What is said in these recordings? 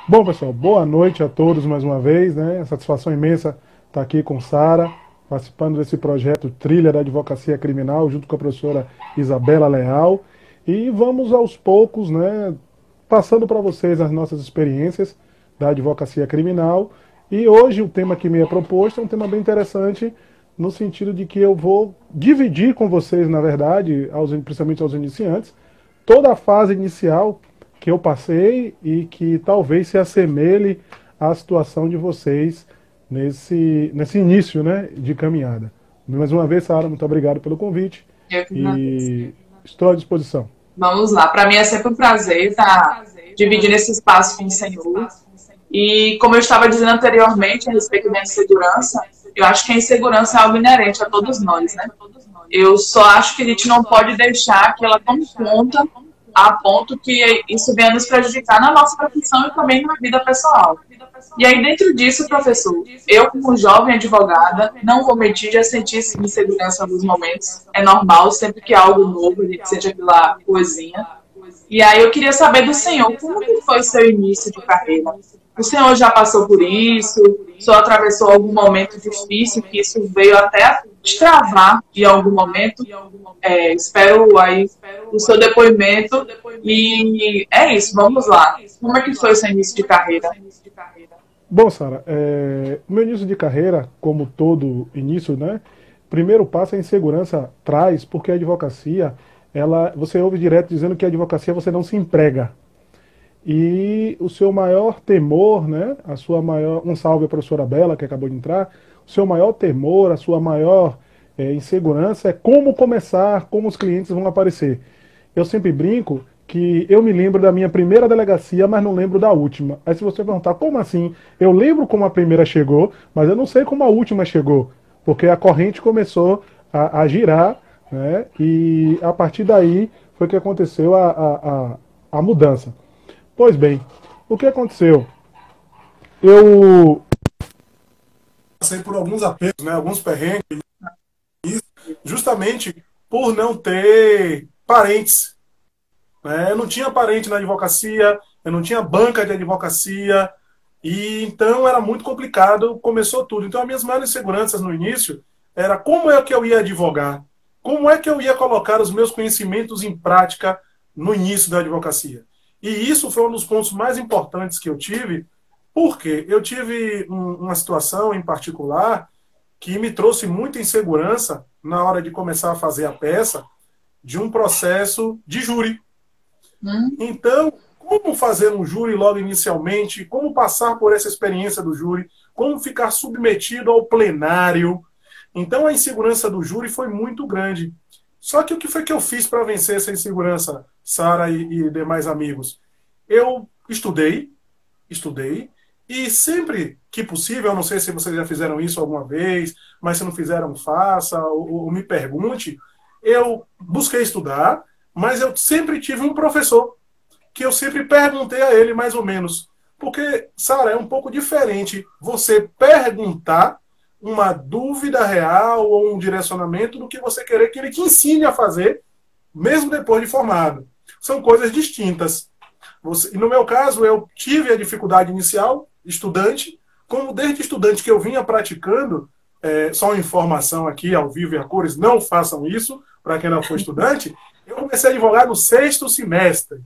Bom, pessoal, boa noite a todos mais uma vez, né? Satisfação imensa estar aqui com Sara, participando desse projeto Trilha da Advocacia Criminal, junto com a professora Isabela Leal. E vamos aos poucos, né, passando para vocês as nossas experiências da advocacia criminal. E hoje o tema que me é proposto é um tema bem interessante, no sentido de que eu vou dividir com vocês, na verdade, principalmente aos iniciantes, toda a fase inicial que eu passei e que talvez se assemelhe à situação de vocês nesse início, né, de caminhada. Mais uma vez, Sara, muito obrigado pelo convite Eu que agradeço. e estou à disposição. Vamos lá. Para mim é sempre um prazer estar dividindo esse espaço com o Senhor. E como eu estava dizendo anteriormente a respeito da insegurança, eu acho que a insegurança é algo inerente a todos nós, né? Eu só acho que a gente não pode deixar que ela tome conta a ponto que isso venha nos prejudicar na nossa profissão e também na vida pessoal. E aí, dentro disso, professor, eu, como jovem advogada, não vou mentir, já senti insegurança em alguns momentos. É normal, sempre que há algo novo, a gente sente aquela coisinha. E aí, eu queria saber do senhor, como que foi o seu início de carreira? O senhor já passou por isso? O senhor atravessou algum momento difícil, que isso veio até destravar em algum momento? Espero aí o seu depoimento. E é isso, vamos lá. Como é que foi o seu início de carreira? Bom, Sara, o meu início de carreira, como todo início, né? Primeiro passo a insegurança traz, porque a advocacia, você ouve direto dizendo que a advocacia você não se emprega. E o seu maior temor, né? Um salve à professora Bela, que acabou de entrar. O seu maior temor, a sua maior insegurança é como começar, como os clientes vão aparecer. Eu sempre brinco que eu me lembro da minha primeira delegacia, mas não lembro da última. Aí se você perguntar, como assim? Eu lembro como a primeira chegou, mas eu não sei como a última chegou. Porque a corrente começou a girar, né? E a partir daí foi que aconteceu a mudança. Pois bem, o que aconteceu? Eu passei por alguns apertos, né, alguns perrengues, justamente por não ter parentes. Né? Eu não tinha parente na advocacia, eu não tinha banca de advocacia, e então era muito complicado, começou tudo. Então, as minhas maiores inseguranças no início era como é que eu ia advogar, como é que eu ia colocar os meus conhecimentos em prática no início da advocacia. E isso foi um dos pontos mais importantes que eu tive, porque eu tive uma situação em particular que me trouxe muita insegurança na hora de começar a fazer a peça de um processo de júri. Hum? Então, como fazer um júri logo inicialmente, como passar por essa experiência do júri, como ficar submetido ao plenário. Então, a insegurança do júri foi muito grande. Só que o que foi que eu fiz para vencer essa insegurança, Sara e demais amigos? Eu estudei, e sempre que possível, eu não sei se vocês já fizeram isso alguma vez, mas se não fizeram, faça, ou me pergunte, eu busquei estudar, mas eu sempre tive um professor que eu sempre perguntei a ele mais ou menos. Porque, Sara, é um pouco diferente você perguntar uma dúvida real ou um direcionamento do que você querer que ele te ensine a fazer, mesmo depois de formado. São coisas distintas. E no meu caso, eu tive a dificuldade inicial, estudante, como desde estudante que eu vinha praticando, só uma informação aqui, ao vivo e a cores, não façam isso, para quem não for estudante, eu comecei a advogar no sexto semestre.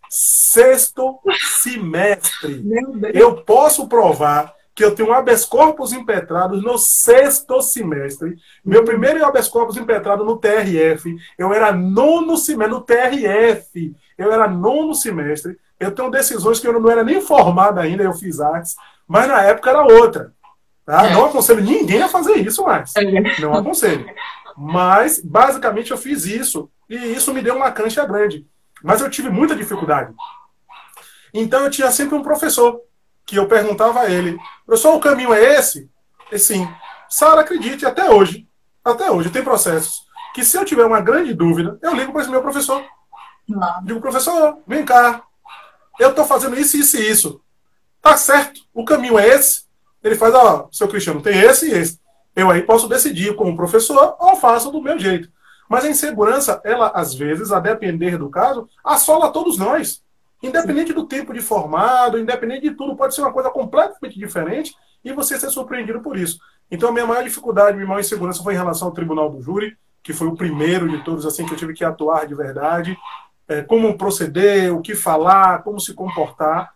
Sexto semestre. Meu Deus. Eu posso provar que eu tenho um habeas corpus impetrado no sexto semestre. Meu primeiro habeas corpus impetrado no TRF. Eu era nono semestre, no TRF. Eu era nono semestre. Eu tenho decisões que eu não era nem formado ainda, eu fiz artes, mas na época era outra. Tá? Não aconselho ninguém a fazer isso mais. Não aconselho. Mas, basicamente, eu fiz isso. E isso me deu uma cancha grande. Mas eu tive muita dificuldade. Então eu tinha sempre um professor que eu perguntava a ele, professor, o caminho é esse? E sim, Sara, acredite, até hoje tem processos que se eu tiver uma grande dúvida, eu ligo para esse meu professor. Não. Digo, professor, vem cá, eu estou fazendo isso, isso e isso. Tá certo, o caminho é esse? Ele faz, ó, seu Cristiano, tem esse e esse. Eu aí posso decidir como professor ou faço do meu jeito. Mas a insegurança, ela, às vezes, a depender do caso, assola todos nós. Independente do tempo de formado, independente de tudo, pode ser uma coisa completamente diferente e você ser surpreendido por isso. Então, a minha maior dificuldade, minha maior insegurança foi em relação ao tribunal do júri, que foi o primeiro de todos, assim, que eu tive que atuar de verdade, como proceder, o que falar, como se comportar.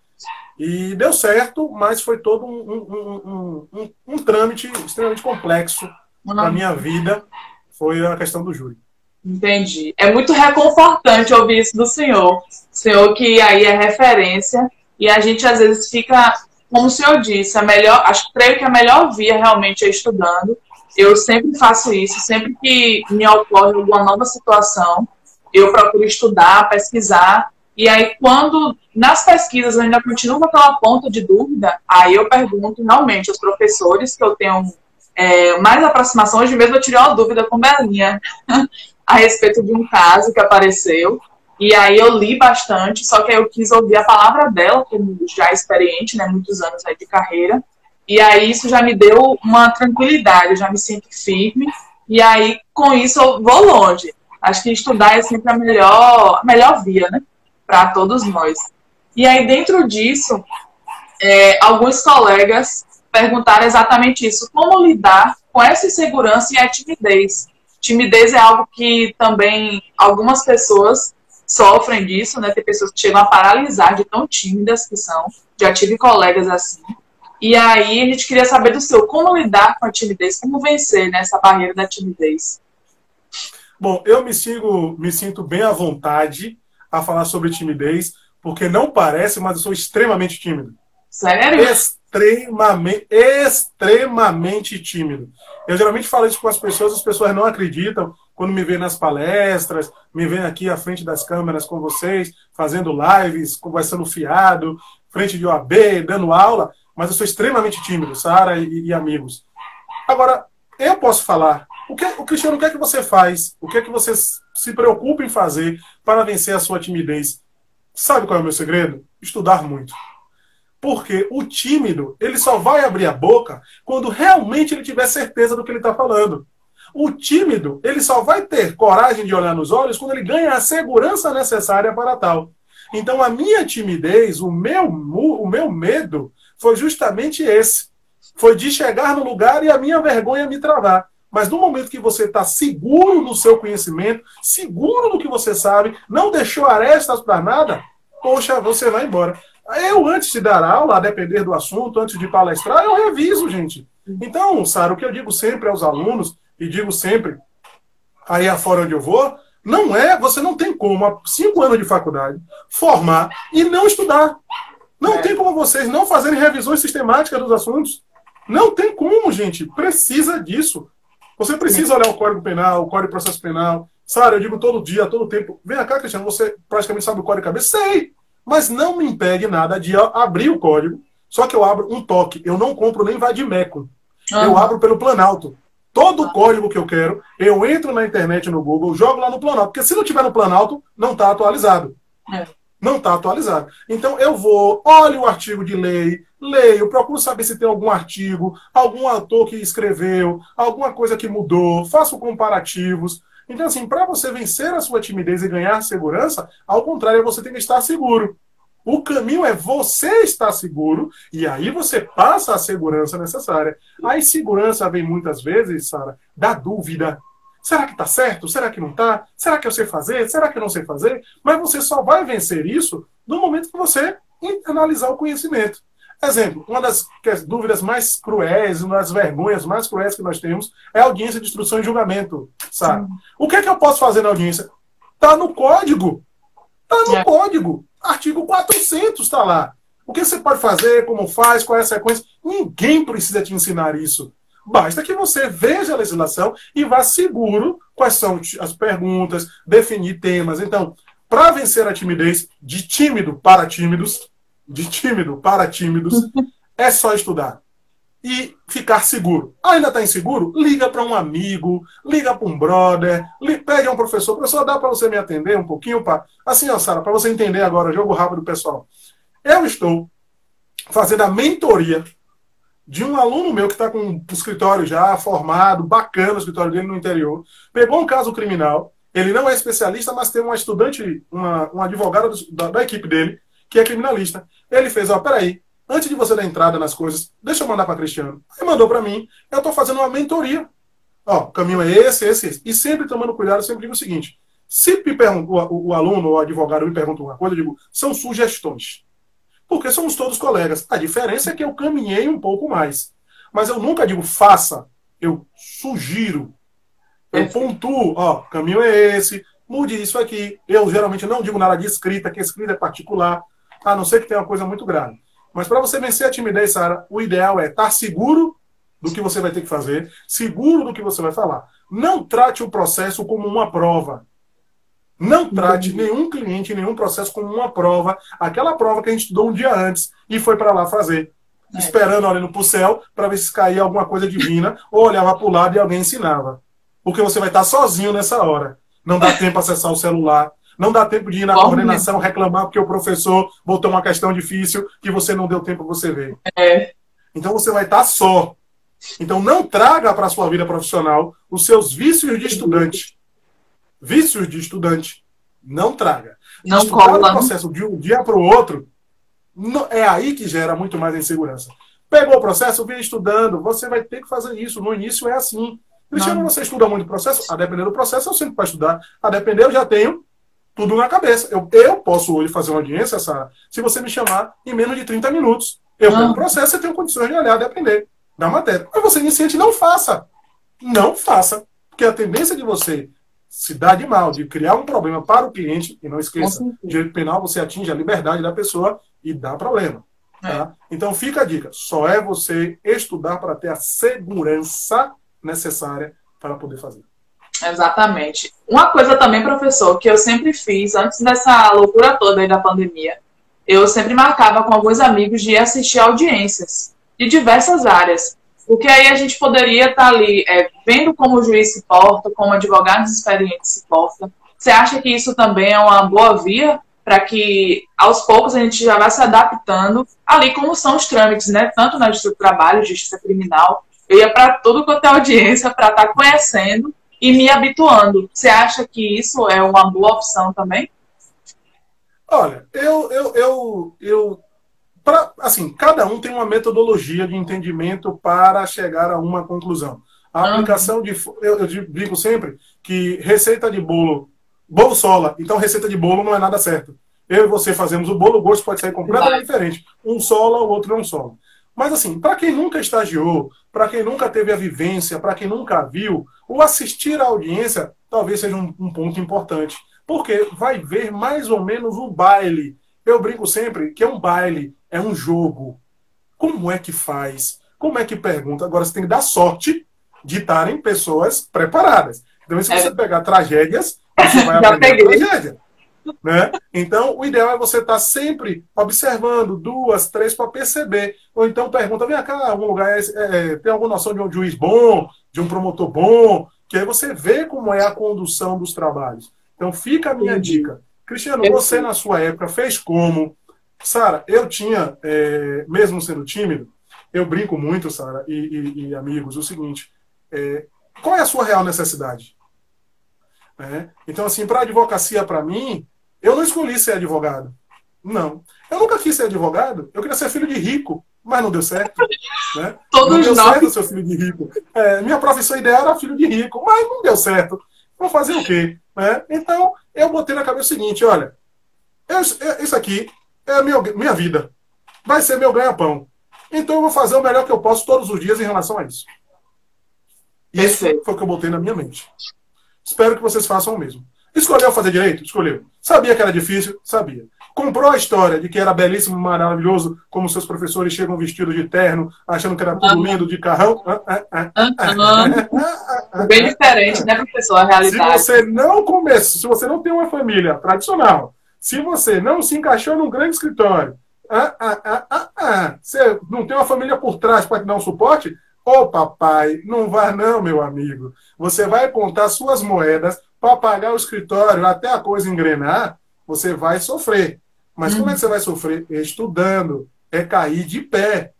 E deu certo, mas foi todo um trâmite extremamente complexo na minha vida, foi a questão do júri. Entendi. É muito reconfortante ouvir isso do senhor. O senhor que aí é referência, e a gente às vezes fica, como o senhor disse, creio que a melhor via realmente é estudando. Eu sempre faço isso, sempre que me ocorre alguma nova situação, eu procuro estudar, pesquisar, e aí quando nas pesquisas eu ainda continuo com aquela ponta de dúvida, aí eu pergunto realmente aos professores que eu tenho mais aproximação. Hoje mesmo eu tirei uma dúvida com Belinha a respeito de um caso que apareceu, e aí eu li bastante, só que aí eu quis ouvir a palavra dela, como já experiente, né, muitos anos aí de carreira, e aí isso já me deu uma tranquilidade, eu já me sinto firme, e aí com isso eu vou longe. Acho que estudar é sempre a melhor via, né, para todos nós. E aí dentro disso, alguns colegas perguntaram exatamente isso, como lidar com essa insegurança e a timidez. Timidez é algo que também algumas pessoas sofrem disso, né? Tem pessoas que chegam a paralisar de tão tímidas que são. Já tive colegas assim. E aí a gente queria saber do seu, como lidar com a timidez, como vencer nessa barreira da timidez. Bom, eu me sinto bem à vontade a falar sobre timidez, porque não parece, mas eu sou extremamente tímido. Sério? Extremamente tímido. Eu geralmente falo isso com as pessoas não acreditam quando me veem nas palestras, me veem aqui à frente das câmeras com vocês, fazendo lives, conversando fiado, frente de OAB, dando aula, mas eu sou extremamente tímido, Sara e amigos. Agora, eu posso falar, Cristiano, o que é que você faz? O que é que você se preocupa em fazer para vencer a sua timidez? Sabe qual é o meu segredo? Estudar muito. Porque o tímido, ele só vai abrir a boca quando realmente ele tiver certeza do que ele está falando. O tímido, ele só vai ter coragem de olhar nos olhos quando ele ganha a segurança necessária para tal. Então, a minha timidez, o meu medo, foi justamente esse. Foi de chegar no lugar e a minha vergonha me travar. Mas no momento que você está seguro no seu conhecimento, seguro no que você sabe, não deixou arestas para nada, poxa, você vai embora. Eu, antes de dar aula, a depender do assunto, antes de palestrar, eu reviso, gente. Então, Sara, o que eu digo sempre aos alunos, e digo sempre aí afora onde eu vou, você não tem como, há 5 anos de faculdade, formar e não estudar. Não tem como vocês não fazerem revisões sistemáticas dos assuntos. Não tem como, gente. Precisa disso. Você precisa olhar o Código Penal, o Código de Processo Penal. Sara, eu digo todo dia, todo tempo. Vem cá, Cristiano, você praticamente sabe o código de cabeça? Sei! Mas não me impede nada de abrir o código, só que eu abro um toque. Eu não compro nem Vadimeco. Eu abro pelo Planalto. Todo o código que eu quero, eu entro na internet, no Google, jogo lá no Planalto. Porque se não tiver no Planalto, não está atualizado. Não está atualizado. Então eu vou, olho o artigo de lei, leio, procuro saber se tem algum artigo, algum autor que escreveu, alguma coisa que mudou, faço comparativos. Então, assim, para você vencer a sua timidez e ganhar segurança, ao contrário, você tem que estar seguro. O caminho é você estar seguro e aí você passa a segurança necessária. A insegurança vem muitas vezes, Sara, da dúvida. Será que está certo? Será que não está? Será que eu sei fazer? Será que eu não sei fazer? Mas você só vai vencer isso no momento que você analisar o conhecimento. Exemplo, uma das dúvidas mais cruéis, uma das vergonhas mais cruéis que nós temos é a audiência de instrução e julgamento, sabe? O que é que eu posso fazer na audiência? Está no código. Está no código. Artigo 400 está lá. O que você pode fazer, como faz, qual é a sequência? Ninguém precisa te ensinar isso. Basta que você veja a legislação e vá seguro quais são as perguntas, definir temas. Então, para vencer a timidez, de tímido para tímidos, é só estudar e ficar seguro. Ainda está inseguro? Liga para um amigo, liga para um brother, pede a um professor. Professor, dá para você me atender um pouquinho? Assim, ó, Sara, para você entender agora, jogo rápido, pessoal. Eu estou fazendo a mentoria de um aluno meu que está com um escritório já formado, bacana o escritório dele no interior, pegou um caso criminal, ele não é especialista, mas tem uma estudante, uma advogada da equipe dele, que é criminalista. Ele fez, ó, peraí, antes de você dar entrada nas coisas, deixa eu mandar para Cristiano. Aí mandou para mim, eu estou fazendo uma mentoria. Ó, o caminho é esse. E sempre tomando cuidado, eu sempre digo o seguinte, se me pergunta, o aluno ou o advogado me pergunta uma coisa, eu digo, são sugestões. Porque somos todos colegas. A diferença é que eu caminhei um pouco mais. Mas eu nunca digo faça, eu sugiro. Eu pontuo, ó, o caminho é esse, mude isso aqui. Eu geralmente não digo nada de escrita, que escrita é particular, a não ser que tenha uma coisa muito grave. Mas para você vencer a timidez, Sara, o ideal é estar seguro do que você vai ter que fazer, seguro do que você vai falar. Não trate o processo como uma prova. Não trate nenhum cliente, nenhum processo como uma prova, aquela prova que a gente estudou um dia antes e foi para lá fazer. Esperando, olhando para o céu, para ver se caía alguma coisa divina, ou olhava para o lado e alguém ensinava. Porque você vai estar sozinho nessa hora. Não dá tempo de acessar o celular, não dá tempo de ir na coordenação reclamar porque o professor botou uma questão difícil que você não deu tempo para você ver. Então você vai estar só. Então não traga para a sua vida profissional os seus vícios de estudante. Vícios de estudante. Não traga. Não estudar cola. o processo de um dia para o outro, é aí que gera muito mais insegurança. Pegou o processo, vem estudando, você vai ter que fazer isso. No início é assim. Cristiano, você estuda muito o processo? A depender do processo, eu sempre vou estudar. A depender, eu já tenho tudo na cabeça. Eu posso hoje fazer uma audiência, Sara, se você me chamar em menos de 30 minutos. Eu pego o processo e tenho condições de olhar, de aprender da matéria. Mas você, iniciante, não faça. Não faça. Porque a tendência de você se dar de mal, de criar um problema para o cliente, e não esqueça, direito penal, você atinge a liberdade da pessoa e dá problema. Tá? Então fica a dica. Só é você estudar para ter a segurança necessária para poder fazer. Exatamente. Uma coisa também, professor, que eu sempre fiz, antes dessa loucura toda aí da pandemia, eu sempre marcava com alguns amigos de ir assistir audiências de diversas áreas. Porque aí a gente poderia estar ali vendo como o juiz se porta, como advogados experientes se portam. Você acha que isso também é uma boa via para que, aos poucos, a gente já vá se adaptando ali como são os trâmites, né? Tanto na justiça do trabalho, justiça criminal. Eu ia para tudo quanto é audiência para estar conhecendo e me habituando. Você acha que isso é uma boa opção também? Olha, assim, cada um tem uma metodologia de entendimento para chegar a uma conclusão. A aplicação de... Eu digo sempre que receita de bolo sola, então receita de bolo não é nada certo. Eu e você fazemos o bolo, o gosto pode sair completamente diferente. Um sola, o outro não sola. Mas assim, para quem nunca estagiou, para quem nunca teve a vivência, para quem nunca viu, o assistir à audiência talvez seja um ponto importante. Porque vai ver mais ou menos o baile. Eu brinco sempre que é um baile, é um jogo. Como é que faz? Como é que pergunta? Agora você tem que dar sorte de estarem pessoas preparadas. Então, se você pegar tragédias, você vai aprender a tragédia. Né? Então, o ideal é você estar sempre observando 2, 3 para perceber. Ou então pergunta, vem cá, algum lugar tem alguma noção de um juiz bom, de um promotor bom, que aí você vê como é a condução dos trabalhos. Então fica a minha dica. Cristiano, você na sua época fez como? Sara, eu tinha, mesmo sendo tímido, eu brinco muito, Sara, e amigos, o seguinte, qual é a sua real necessidade? Então, assim, para a advocacia, para mim, eu não escolhi ser advogado. Não. Eu nunca quis ser advogado. Eu queria ser filho de rico, mas não deu certo. Né? Não deu certo ser filho de rico. Minha profissão ideal era filho de rico, mas não deu certo. Vou fazer o quê? Né? Então, eu botei na cabeça o seguinte, olha, isso aqui é a minha vida. Vai ser meu ganha-pão. Então, eu vou fazer o melhor que eu posso todos os dias em relação a isso. Isso foi o que eu botei na minha mente. Espero que vocês façam o mesmo. Escolheu fazer direito? Escolheu. Sabia que era difícil? Sabia. Comprou a história de que era belíssimo, maravilhoso, como seus professores chegam vestidos de terno, achando que era tudo lindo, de carrão? Bem diferente, né, professor, a realidade. Se você não tem uma família tradicional, se você não se encaixou num grande escritório, você não tem uma família por trás para te dar um suporte, papai, não vá não, meu amigo. Você vai contar suas moedas para pagar o escritório até a coisa engrenar, você vai sofrer. Mas como é que você vai sofrer? Estudando. É cair de pé.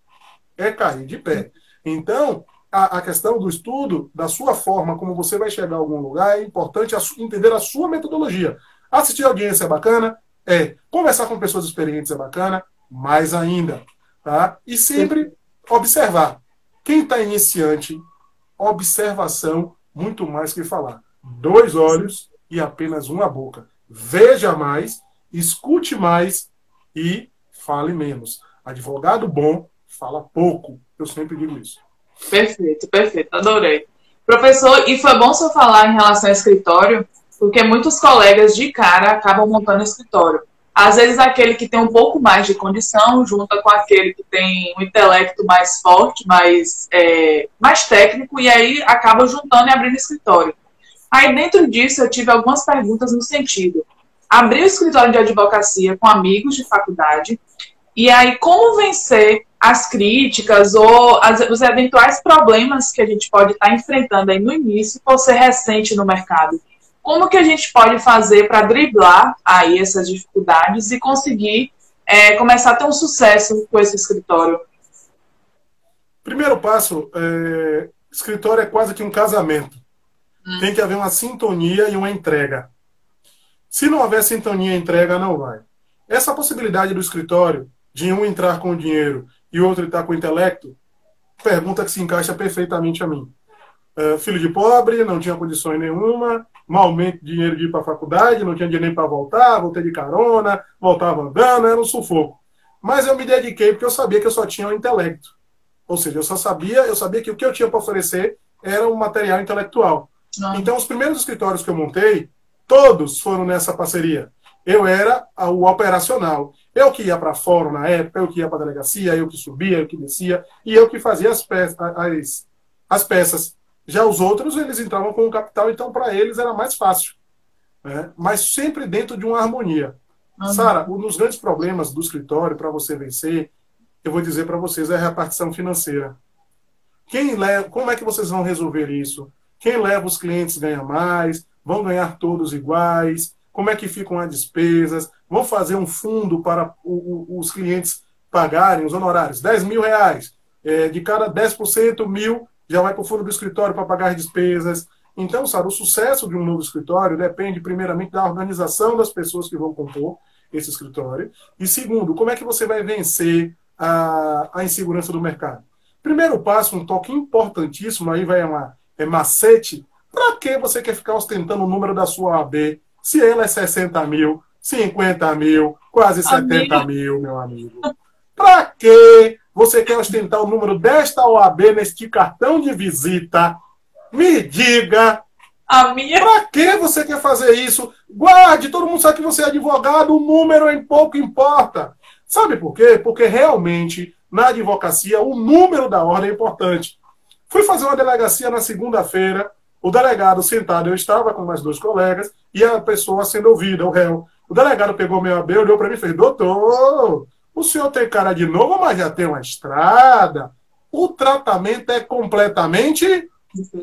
É cair de pé. Então, a questão do estudo, da sua forma, como você vai chegar a algum lugar, é importante entender a sua metodologia. Assistir a audiência é bacana, Conversar com pessoas experientes é bacana, mais ainda. Tá? E sempre observar. Quem está iniciante, observação, muito mais que falar. 2 olhos e apenas uma boca. Veja mais, escute mais e fale menos. Advogado bom fala pouco. Eu sempre digo isso. Perfeito, perfeito. Adorei. Professor, e foi bom você falar em relação ao escritório, porque muitos colegas de cara acabam montando escritório. Às vezes aquele que tem um pouco mais de condição junta com aquele que tem um intelecto mais forte, mais técnico, e aí acaba juntando e abrindo escritório. Aí dentro disso eu tive algumas perguntas no sentido: abrir o escritório de advocacia com amigos de faculdade, e aí como vencer as críticas ou os eventuais problemas que a gente pode estar enfrentando aí no início por ser recente no mercado. Como que a gente pode fazer para driblar aí essas dificuldades e conseguir começar a ter um sucesso com esse escritório? Primeiro passo, escritório é quase que um casamento. Tem que haver uma sintonia e uma entrega. Se não houver sintonia e entrega, não vai. Essa possibilidade do escritório de um entrar com o dinheiro e o outro entrar com o intelecto, pergunta que se encaixa perfeitamente a mim. Filho de pobre, não tinha condições nenhuma, malmente dinheiro de ir para a faculdade, não tinha dinheiro nem para voltar, voltei de carona, voltava andando, era um sufoco. Mas eu me dediquei porque eu sabia que eu só tinha o intelecto. Ou seja, eu sabia que o que eu tinha para oferecer era um material intelectual. Então, os primeiros escritórios que eu montei, todos foram nessa parceria. Eu era o operacional. Eu que ia para fórum na época, eu que ia para a delegacia, eu que subia, eu que descia, e eu que fazia as peças. Já os outros, eles entravam com o capital, então para eles era mais fácil. Né? Mas sempre dentro de uma harmonia. Sara, um dos grandes problemas do escritório para você vencer, eu vou dizer para vocês, é a repartição financeira. Como é que vocês vão resolver isso? Quem leva os clientes ganha mais? Vão ganhar todos iguais? Como é que ficam as despesas? Vão fazer um fundo para os clientes pagarem os honorários? R$10.000. De cada 10%, 1.000 já vai para o fundo do escritório para pagar as despesas. Então, sabe, o sucesso de um novo escritório depende, primeiramente, da organização das pessoas que vão compor esse escritório. E, segundo, como é que você vai vencer a insegurança do mercado? Primeiro passo, um toque importantíssimo, aí vai macete. Para que você quer ficar ostentando o número da sua OAB, se ela é 60 mil, 50 mil, quase 70 mil, meu amigo? Para que você quer ostentar o número desta OAB neste cartão de visita? Me diga. Para que você quer fazer isso? Guarde, todo mundo sabe que você é advogado, o número em pouco importa. Sabe por quê? Porque realmente, na advocacia, o número da ordem é importante. Fui fazer uma delegacia na segunda-feira, o delegado sentado, eu estava com mais 2 colegas, e a pessoa sendo ouvida, o réu. O delegado pegou meu OAB, olhou para mim e fez: doutor, o senhor tem cara de novo, mas já tem uma estrada. O tratamento é completamente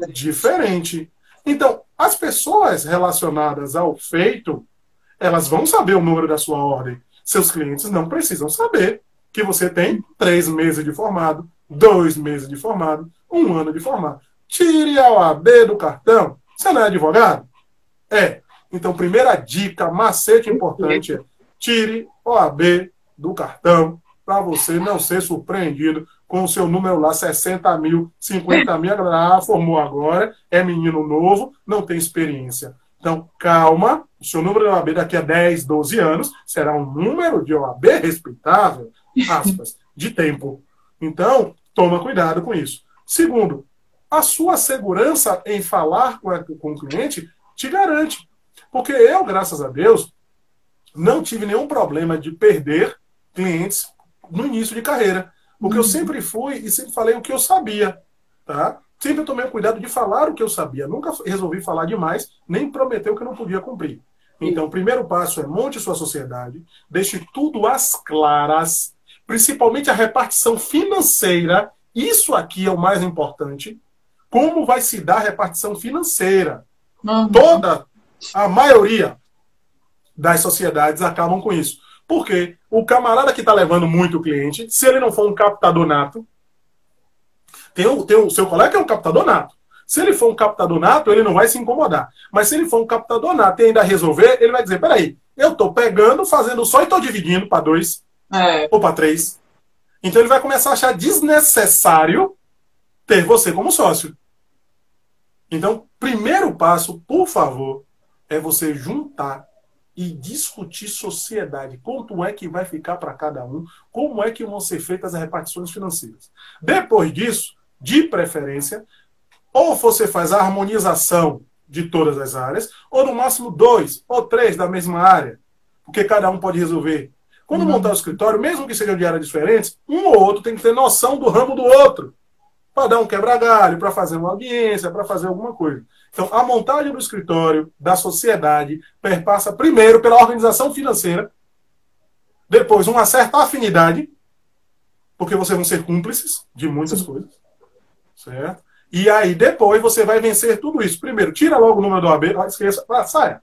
diferente. Então, as pessoas relacionadas ao feito, elas vão saber o número da sua ordem. Seus clientes não precisam saber que você tem 3 meses de formado, 2 meses de formado, 1 ano de formado. Tire a OAB do cartão. Você não é advogado? Então, primeira dica, macete importante é: tire a OAB do cartão para você não ser surpreendido com o seu número lá, 60 mil, 50 mil. A galera formou agora, é menino novo, não tem experiência. Então, calma, o seu número de OAB daqui a 10, 12 anos será um número de OAB respeitável, aspas, de tempo. Então, toma cuidado com isso. Segundo, a sua segurança em falar com o cliente te garante. Porque eu, graças a Deus, não tive nenhum problema de perder clientes no início de carreira. Porque eu sempre fui e sempre falei o que eu sabia. Tá? Sempre eu tomei o cuidado de falar o que eu sabia. Nunca resolvi falar demais, nem prometer o que eu não podia cumprir. Então, o primeiro passo é: monte sua sociedade, deixe tudo às claras, principalmente a repartição financeira. Isso aqui é o mais importante. Como vai se dar a repartição financeira? A maioria das sociedades acabam com isso. Porque o camarada que está levando muito cliente, se ele não for um captador nato, tem o seu colega que é um captador nato. Se ele for um captador nato, ele não vai se incomodar. Mas se ele for um captador nato e ainda resolver, ele vai dizer: peraí, Eu estou pegando, fazendo só e estou dividindo para 2 ou para 3. Então ele vai começar a achar desnecessário ter você como sócio. Então, primeiro passo, por favor, é você juntar e discutir sociedade. Quanto é que vai ficar para cada um? Como é que vão ser feitas as repartições financeiras? Depois disso, de preferência, ou você faz a harmonização de todas as áreas, ou no máximo 2 ou 3 da mesma área, porque cada um pode resolver. Quando montar o escritório, mesmo que sejam de áreas diferentes, um ou outro tem que ter noção do ramo do outro, para dar um quebra-galho, para fazer uma audiência, para fazer alguma coisa. Então, a montagem do escritório, da sociedade, perpassa primeiro pela organização financeira, depois uma certa afinidade, porque vocês vão ser cúmplices de muitas coisas, certo? E aí, depois, você vai vencer tudo isso. Primeiro, tira logo o número do AB, esqueça, saia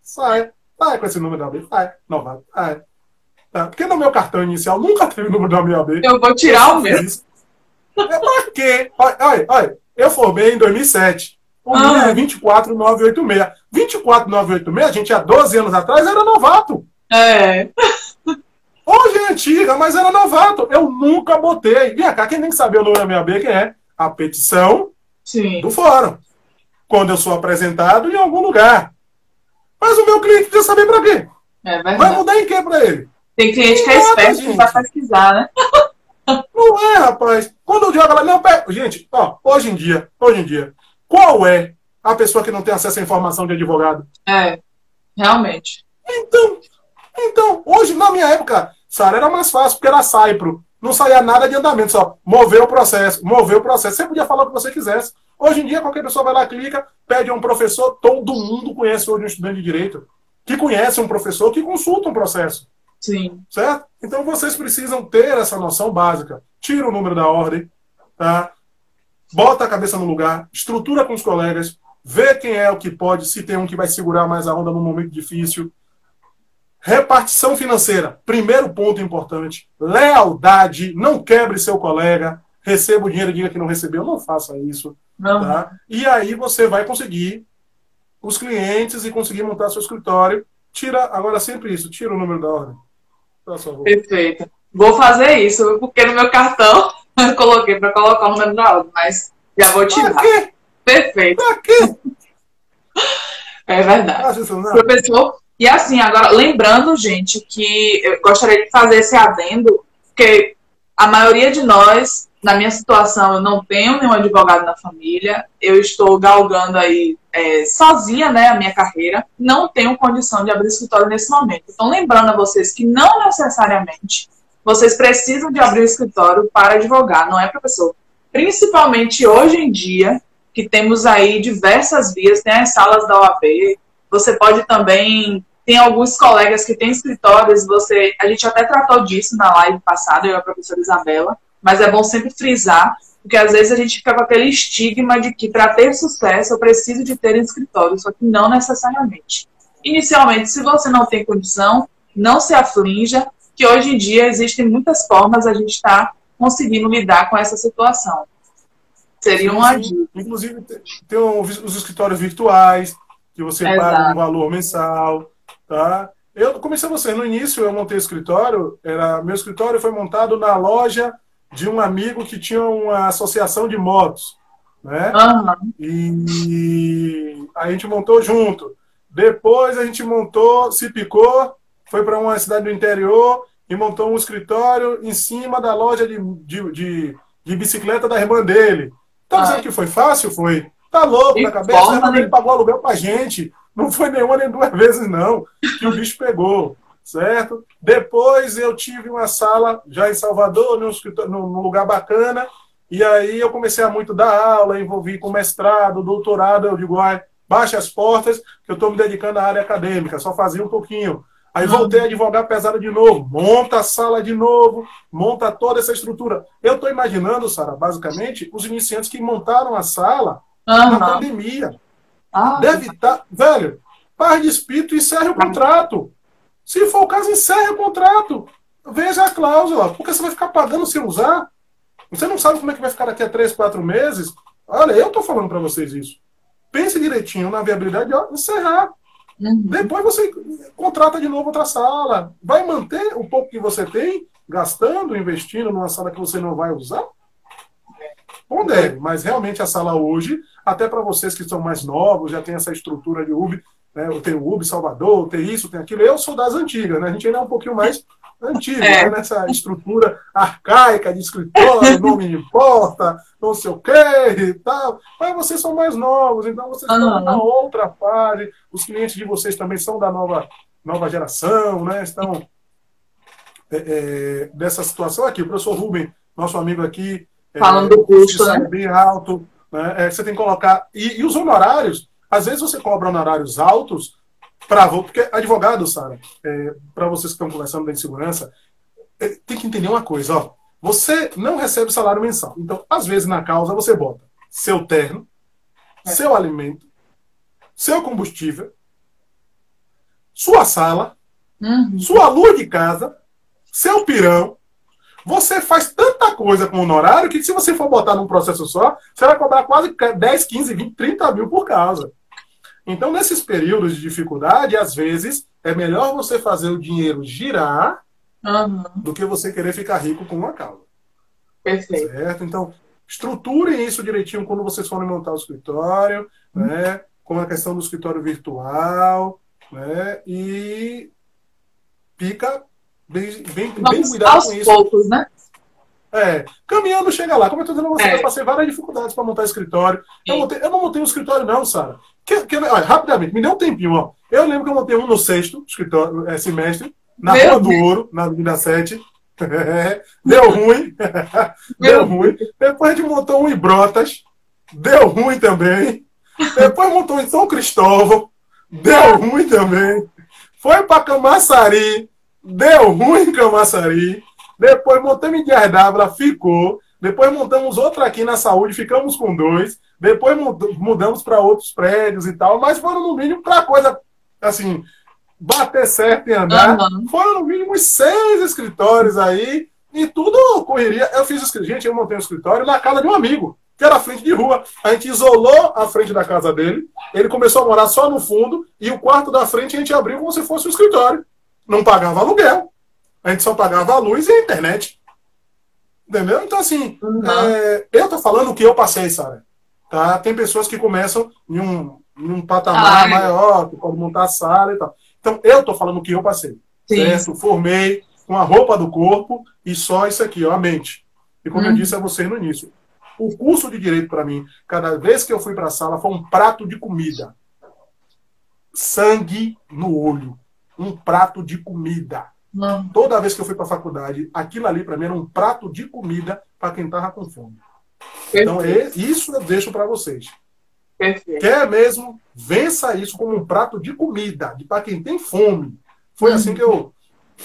com esse número do AB, saia, novato, saia. Tá? Porque no meu cartão inicial nunca teve o número do meu AB. Eu vou tirar o meu. É pra quê? Olha, eu formei em 2007. O número é 24986. 24986, gente, há 12 anos atrás, era novato. Hoje é antiga, mas era novato. Eu nunca botei. Vem cá, quem tem que saber o número da minha B, quem é? A petição do fórum. Quando eu sou apresentado em algum lugar. Mas o meu cliente precisa saber pra quê? Vai mudar em quê pra ele? Tem cliente que é esperto que vai pesquisar, né? Não é, rapaz. Quando eu jogo lá, não, gente, ó, hoje em dia, qual é a pessoa que não tem acesso à informação de advogado? Realmente. Então, hoje, na minha época, Sara, era mais fácil, porque era Saipro. Não saía nada de andamento, só mover o processo. Você podia falar o que você quisesse. Hoje em dia, qualquer pessoa vai lá, clica, pede a um professor, todo mundo conhece hoje um estudante de direito, que conhece um professor, que consulta um processo. Sim. Certo? Então vocês precisam ter essa noção básica. Tira o número da ordem, tá? Bota a cabeça no lugar, estrutura com os colegas, vê quem é o que pode, se tem um que vai segurar mais a onda num momento difícil. Repartição financeira, primeiro ponto importante. Lealdade, não quebre seu colega, receba o dinheiro e diga que não recebeu, não faça isso. Tá? E aí você vai conseguir os clientes e conseguir montar seu escritório. Tira, agora sempre isso, tira o número da ordem. Perfeito. Vou fazer isso, porque no meu cartão eu coloquei para colocar o número da ordem, mas já vou tirar. Pra quê? Perfeito. Pra quê? É verdade. Professor, e assim, agora, lembrando, gente, que eu gostaria de fazer esse adendo, porque a maioria de nós, na minha situação, eu não tenho nenhum advogado na família, eu estou galgando aí sozinha, né, a minha carreira, não tenho condição de abrir escritório nesse momento. Então, lembrando a vocês que não necessariamente vocês precisam de abrir um escritório para advogar, não é, professor? Principalmente hoje em dia, que temos aí diversas vias, tem as salas da OAB, você pode também, tem alguns colegas que têm escritórios, a gente até tratou disso na live passada, eu e a professora Isabela, mas é bom sempre frisar, porque às vezes a gente fica com aquele estigma de que para ter sucesso eu preciso de ter um escritório, só que não necessariamente. Inicialmente, se você não tem condição, não se aflinja, que hoje em dia existem muitas formas a gente está conseguindo lidar com essa situação. Seria uma dica. Inclusive, tem os escritórios virtuais, que você paga um valor mensal, tá? Eu comecei no início, eu montei o escritório, meu escritório foi montado na loja de um amigo que tinha uma associação de motos, né? E a gente montou junto. Depois a gente se picou, foi para uma cidade do interior e montou um escritório em cima da loja de bicicleta da irmã dele. Tá dizendo que foi fácil? Foi. Tá louco na cabeça? Ele pagou aluguel pra gente. Não foi nenhuma nem duas vezes, não, que o bicho pegou. Certo? Depois eu tive uma sala já em Salvador, num lugar bacana, e aí eu comecei a muito dar aula, envolvi com mestrado, doutorado, eu digo, baixe as portas, que eu estou me dedicando à área acadêmica, só fazia um pouquinho. Aí voltei a advogar pesado de novo, monta a sala de novo, monta toda essa estrutura. Eu estou imaginando, Sara, basicamente, os iniciantes que montaram a sala na pandemia. Deve estar, velho, paz de espírito e encerre o contrato. Se for o caso, encerre o contrato. Veja a cláusula. Porque você vai ficar pagando sem usar. Você não sabe como é que vai ficar daqui a 3, 4 meses. Olha, eu estou falando para vocês isso. Pense direitinho na viabilidade de encerrar. Depois você contrata de novo outra sala. Vai manter o pouco que você tem, gastando, investindo numa sala que você não vai usar? Não deve, mas realmente a sala hoje, até para vocês que são mais novos, já tem essa estrutura de UB, né? Tem o UB Salvador, tem isso, tem aquilo. Eu sou das antigas, né? A gente ainda é um pouquinho mais antigo, né? Nessa estrutura arcaica de escritório, não me importa, não sei o quê e tal. Mas vocês são mais novos, então vocês estão na outra fase. Os clientes de vocês também são da nova geração, né? Estão dessa situação aqui. O professor Rubem, nosso amigo aqui, falando do custo, né? Bem alto, né? Você tem que colocar. E os honorários, às vezes você cobra honorários altos porque advogado, Sara, para vocês que estão conversando da insegurança, tem que entender uma coisa, ó. Você não recebe salário mensal. Então, às vezes, na causa, você bota seu terno, seu alimento, seu combustível, sua sala, sua luz de casa, seu pirão. Você faz tanta coisa com honorário que se você for botar num processo só, você vai cobrar quase 10, 15, 20, 30 mil por causa. Então, nesses períodos de dificuldade, às vezes, é melhor você fazer o dinheiro girar do que você querer ficar rico com uma causa. Perfeito. Certo? Então, estruturem isso direitinho quando vocês forem montar o escritório, né? Com a questão do escritório virtual, né? E fica bem cuidado aos com isso. poucos, né? Caminhando chega lá. Como eu estou dizendo a você, eu passei várias dificuldades para montar escritório. Eu não montei um escritório, não, Sara. Olha, rapidamente, me dê um tempinho. Ó. Eu lembro que eu montei um no sexto escritório, semestre, na Rua do Ouro, na Avenida 7. Deu ruim. Deu ruim. Depois a gente montou um em Brotas. Deu ruim também. Depois montou em São Cristóvão. Deu ruim também. Foi para Camaçari. Deu ruim em Camaçari. Depois montamos em Dias d'Ávila, ficou. Depois montamos outra aqui na Saúde, ficamos com 2. Depois mudamos para outros prédios e tal. Mas foram no mínimo para coisa, assim, bater certo e andar. Foram no mínimo 6 escritórios aí. E tudo correria. Gente, eu montei um escritório na casa de um amigo, que era a frente de rua. A gente isolou a frente da casa dele. Ele começou a morar só no fundo. E o quarto da frente a gente abriu como se fosse um escritório. Não pagava aluguel. A gente só pagava a luz e a internet. Entendeu? Então, assim, eu tô falando o que eu passei, Sara. Tá? Tem pessoas que começam em um patamar maior, que podem montar a sala e tal. Então, eu tô falando o que eu passei. Certo? Formei com a roupa do corpo e só isso aqui, ó, a mente. E como eu disse a vocês no início, o curso de Direito, para mim, cada vez que eu fui para a sala, foi um prato de comida. Sangue no olho. Um prato de comida. Toda vez que eu fui para a faculdade, aquilo ali para mim era um prato de comida para quem estava com fome. Então, isso eu deixo para vocês. Perfeito. Quer mesmo, vença isso como um prato de comida, para quem tem fome. Foi assim que eu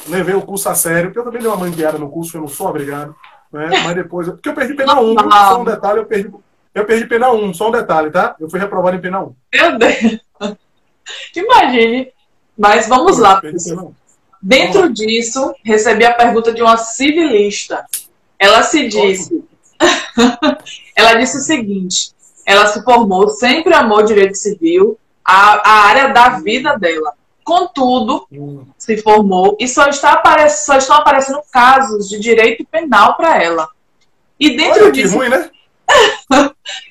levei o curso a sério, porque eu também dei uma mangueada no curso, eu não sou obrigado. Né? Mas depois. Porque eu perdi pena 1, só um detalhe, eu perdi pena 1, só um detalhe, tá? Eu fui reprovado em pena 1. Meu Deus! Imagine. Mas vamos lá. Dentro disso, recebi a pergunta de uma civilista. Ela se disse... ela disse o seguinte: ela se formou, sempre amou direito civil, a área da vida dela. Contudo, se formou e só estão aparecendo casos de direito penal para ela. E dentro disso... ruim, né?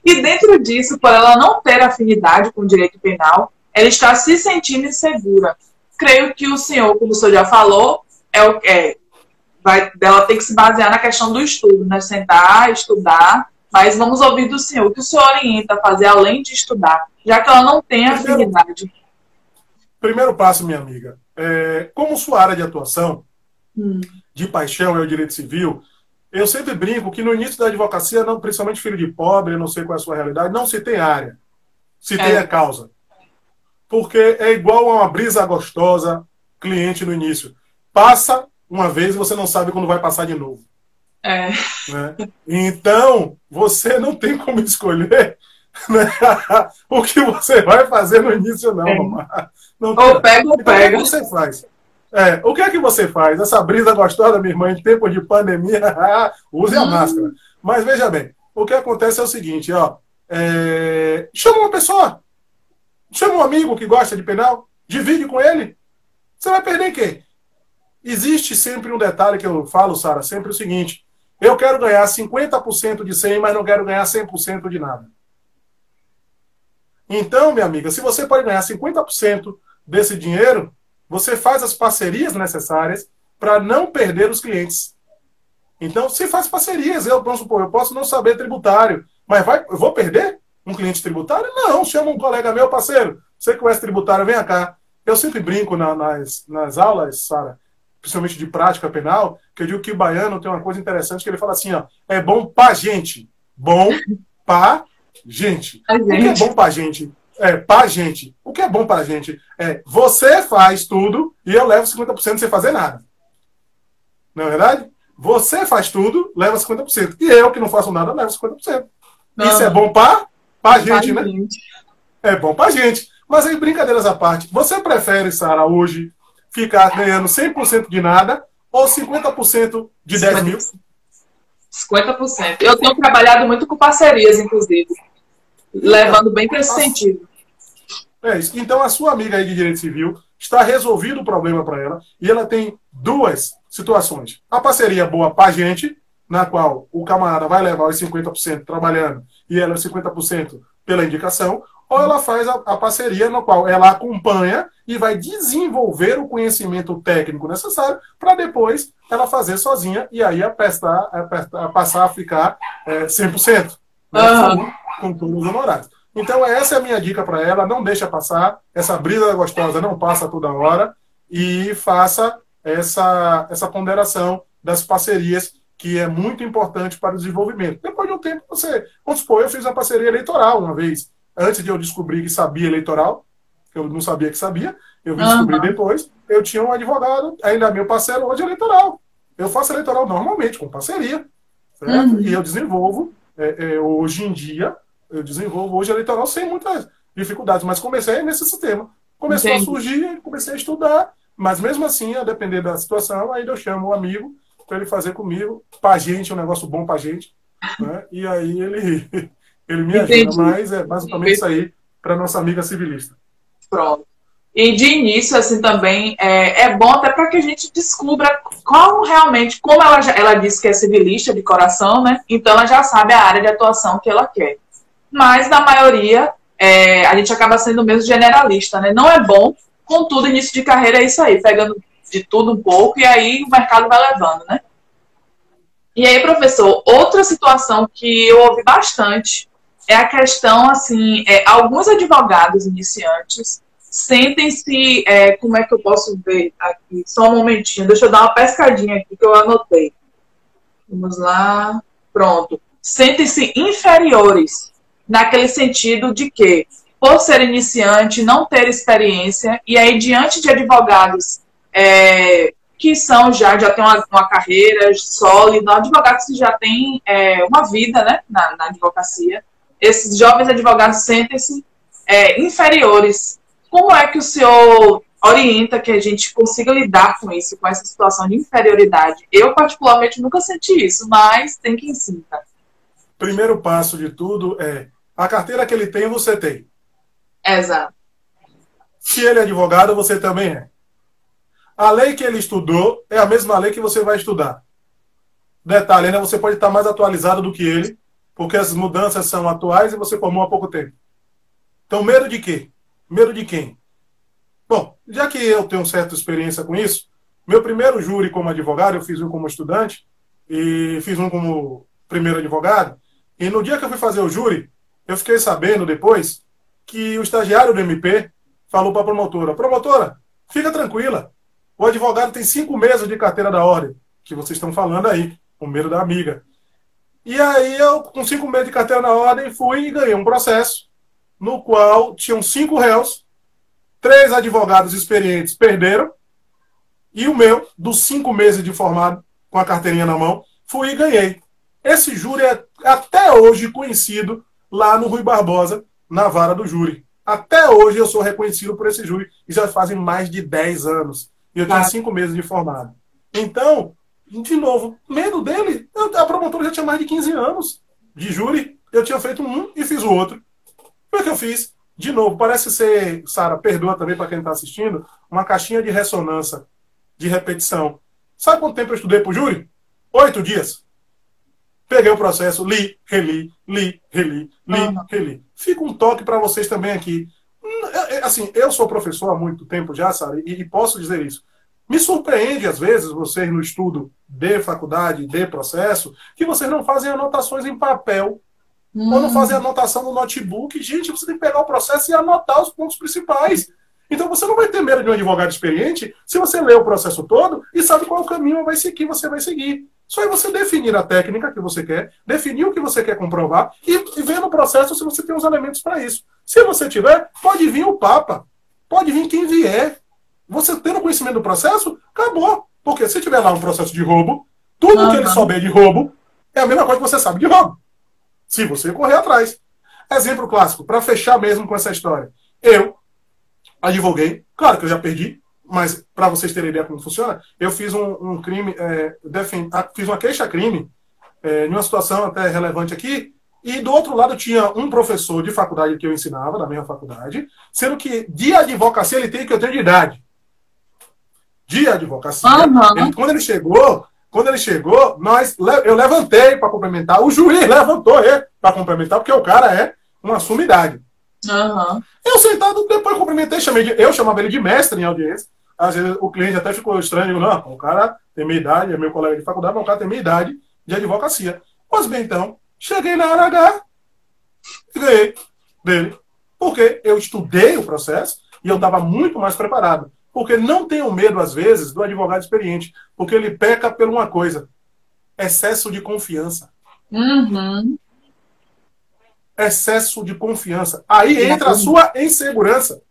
E dentro disso, por ela não ter afinidade com o direito penal, ela está se sentindo insegura. Creio que o senhor, como o senhor já falou, ela tem que se basear na questão do estudo, né? Sentar, estudar, mas vamos ouvir do senhor o que o senhor orienta a fazer além de estudar, já que ela não tem afinidade. Primeiro passo, minha amiga, como sua área de atuação, de paixão é o direito civil, eu sempre brinco que no início da advocacia, não, principalmente filho de pobre, eu não sei qual é a sua realidade, não se tem área, se tem a causa. Porque é igual a uma brisa gostosa, cliente no início. Passa uma vez e você não sabe quando vai passar de novo. Né? Então, você não tem como escolher, né, o que você vai fazer no início, não. Ou pega ou pega. O que você faz? O que é que você faz? Essa brisa gostosa, minha irmã, em tempo de pandemia, use a máscara. Mas veja bem, o que acontece é o seguinte, ó, chama uma pessoa. Chama um amigo que gosta de penal, Divide com ele. Você vai perder em quê? Existe sempre um detalhe que eu falo, Sara, sempre o seguinte: eu quero ganhar 50% de 100, mas não quero ganhar 100% de nada. Então, minha amiga, se você pode ganhar 50% desse dinheiro, você faz as parcerias necessárias para não perder os clientes. Então, se faz parcerias, vamos supor, eu posso não saber tributário, mas eu vou perder um cliente tributário? Não, chama um colega meu, parceiro, você que conhece tributário, vem cá. Eu sempre brinco nas aulas, Sara, principalmente de prática penal, que eu digo que o baiano tem uma coisa interessante, que ele fala assim, ó, é bom pra gente. Bom pra gente. O que é bom pra gente? Pra gente. O que é bom pra gente? Você faz tudo e eu levo 50% sem fazer nada. Não é verdade? Você faz tudo, leva 50%. E eu, que não faço nada, levo 50%. Não. Isso é bom pra gente, né? É bom pra gente. Mas aí, brincadeiras à parte, você prefere, Sara, hoje ficar ganhando 100% de nada ou 50% de 10 mil? 50%. Eu tenho trabalhado muito com parcerias, inclusive. Levando bem para esse sentido. É isso. Então, a sua amiga aí de direito civil está resolvido o problema para ela e ela tem duas situações. A parceria boa para a gente, na qual o camarada vai levar os 50% trabalhando e ela os 50% pela indicação, ou ela faz a parceria na qual ela acompanha e vai desenvolver o conhecimento técnico necessário para depois ela fazer sozinha e aí passar a ficar 100%. Né, com todos os honorários. Então essa é a minha dica para ela, não deixa passar, essa brisa gostosa não passa toda hora e faça essa ponderação das parcerias, que é muito importante para o desenvolvimento. Depois de um tempo, vamos supor, eu fiz uma parceria eleitoral uma vez, antes de eu descobrir que sabia eleitoral, eu não sabia que sabia, eu vim descobrir depois, eu tinha um advogado, ainda meu parceiro hoje eleitoral. Eu faço eleitoral normalmente, com parceria, certo? E eu desenvolvo, hoje em dia, eu desenvolvo hoje eleitoral sem muitas dificuldades, mas comecei nesse sistema. Começou a surgir, comecei a estudar, mas mesmo assim, a depender da situação, aí eu chamo o amigo para ele fazer comigo, pra gente, um negócio bom pra gente, né? E aí ele me ajuda, mas é basicamente isso aí para nossa amiga civilista. Pronto. E de início, assim, também é bom até para que a gente descubra qual realmente, como ela disse que é civilista de coração, né? Então ela já sabe a área de atuação que ela quer. Mas, na maioria, a gente acaba sendo mesmo generalista, né? Não é bom, contudo, início de carreira é isso aí, pegando de tudo um pouco e aí o mercado vai levando, né? E aí, professor, outra situação que eu ouvi bastante é a questão, assim, alguns advogados iniciantes sentem-se, como é que eu posso ver aqui? Só um momentinho, deixa eu dar uma pescadinha aqui que eu anotei. Vamos lá, pronto. Sentem-se inferiores, naquele sentido de que, por ser iniciante, não ter experiência, e aí diante de advogados que já têm uma carreira sólida, advogados que já têm uma vida, né, na advocacia, esses jovens advogados sentem-se inferiores. Como é que o senhor orienta que a gente consiga lidar com isso, com essa situação de inferioridade? Eu, particularmente, nunca senti isso, mas tem quem sinta. Primeiro passo de tudo é a carteira que ele tem, você tem. Exato. Se ele é advogado, você também é. A lei que ele estudou é a mesma lei que você vai estudar. Detalhe, né? Você pode estar mais atualizado do que ele, porque as mudanças são atuais e você formou há pouco tempo. Então, medo de quê? Medo de quem? Bom, já que eu tenho certa experiência com isso, meu primeiro júri como advogado, eu fiz um como estudante e fiz um como primeiro advogado. E no dia que eu fui fazer o júri, eu fiquei sabendo depois que o estagiário do MP falou para a promotora: promotora, fica tranquila, o advogado tem 5 meses de carteira da ordem, que vocês estão falando aí, o medo da amiga. E aí eu, com 5 meses de carteira da ordem, fui e ganhei um processo no qual tinham 5 réus, 3 advogados experientes perderam, e o meu, dos 5 meses de formado, com a carteirinha na mão, fui e ganhei. Esse júri é até hoje conhecido lá no Rui Barbosa, na vara do júri. Até hoje eu sou reconhecido por esse júri, e já fazem mais de 10 anos. E eu tinha 5 meses de formado. Então, de novo, medo dele, a promotora já tinha mais de 15 anos de júri, eu tinha feito um e fiz o outro. Foi o que eu fiz. de novo, parece ser, Sara, perdoa também para quem está assistindo, uma caixinha de ressonância, de repetição. Sabe quanto tempo eu estudei para o júri? 8 dias. Peguei o processo, li, reli, reli. Fica um toque para vocês também aqui. Assim, eu sou professor há muito tempo já, Sara, e posso dizer isso. Me surpreende, às vezes, vocês no estudo de faculdade, de processo, que vocês não fazem anotações em papel, ou não fazem anotação no notebook. Gente, você tem que pegar o processo e anotar os pontos principais. Então você não vai ter medo de um advogado experiente se você lê o processo todo e sabe qual caminho que você vai seguir. Só é você definir a técnica que você quer, definir o que você quer comprovar e ver no processo se você tem os elementos para isso. Se você tiver, pode vir o Papa, pode vir quem vier. Você tendo conhecimento do processo, acabou. Porque se tiver lá um processo de roubo, tudo que ele souber de roubo é a mesma coisa que você sabe de roubo. Se você correr atrás. Exemplo clássico, para fechar mesmo com essa história. Eu advoguei, claro que eu já perdi, mas para vocês terem ideia como funciona, eu fiz um crime, fiz uma queixa-crime em uma situação até relevante aqui, e do outro lado tinha um professor de faculdade que eu ensinava, da mesma faculdade, sendo que de advocacia ele tem que eu tenho de idade. De advocacia. Quando ele chegou, eu levantei para complementar, o juiz levantou para complementar, porque o cara é uma sumidade. Eu sentado, depois cumprimentei, eu chamava ele de mestre em audiência. Às vezes o cliente até ficou estranho, não, o cara tem minha idade, é meu colega de faculdade, mas o cara tem minha idade de advocacia. Pois bem, então, cheguei na hora H e ganhei dele. Porque eu estudei o processo e eu estava muito mais preparado. Porque não tenho medo, às vezes, do advogado experiente, porque ele peca por uma coisa: excesso de confiança. Excesso de confiança. Aí entra a sua insegurança.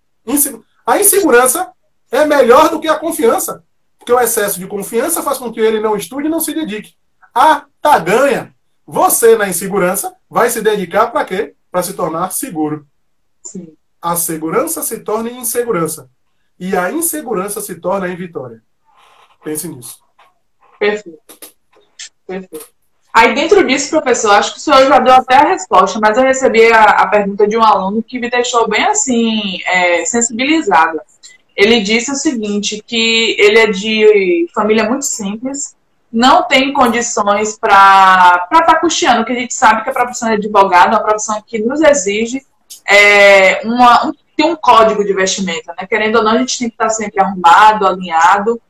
A insegurança é melhor do que a confiança. Porque o excesso de confiança faz com que ele não estude e não se dedique. A taganha. Você, na insegurança, vai se dedicar para quê? Para se tornar seguro. Sim. A segurança se torna em insegurança. E a insegurança se torna em vitória. Pense nisso. Perfeito. Aí, dentro disso, professor, acho que o senhor já deu até a resposta, mas eu recebi a pergunta de um aluno que me deixou bem, assim, sensibilizada. Ele disse o seguinte, que ele é de família muito simples, não tem condições para estar custeando, que a gente sabe que a profissão de advogado é uma profissão que nos exige tem um código de vestimenta, né? Querendo ou não, a gente tem que estar sempre arrumado, alinhado.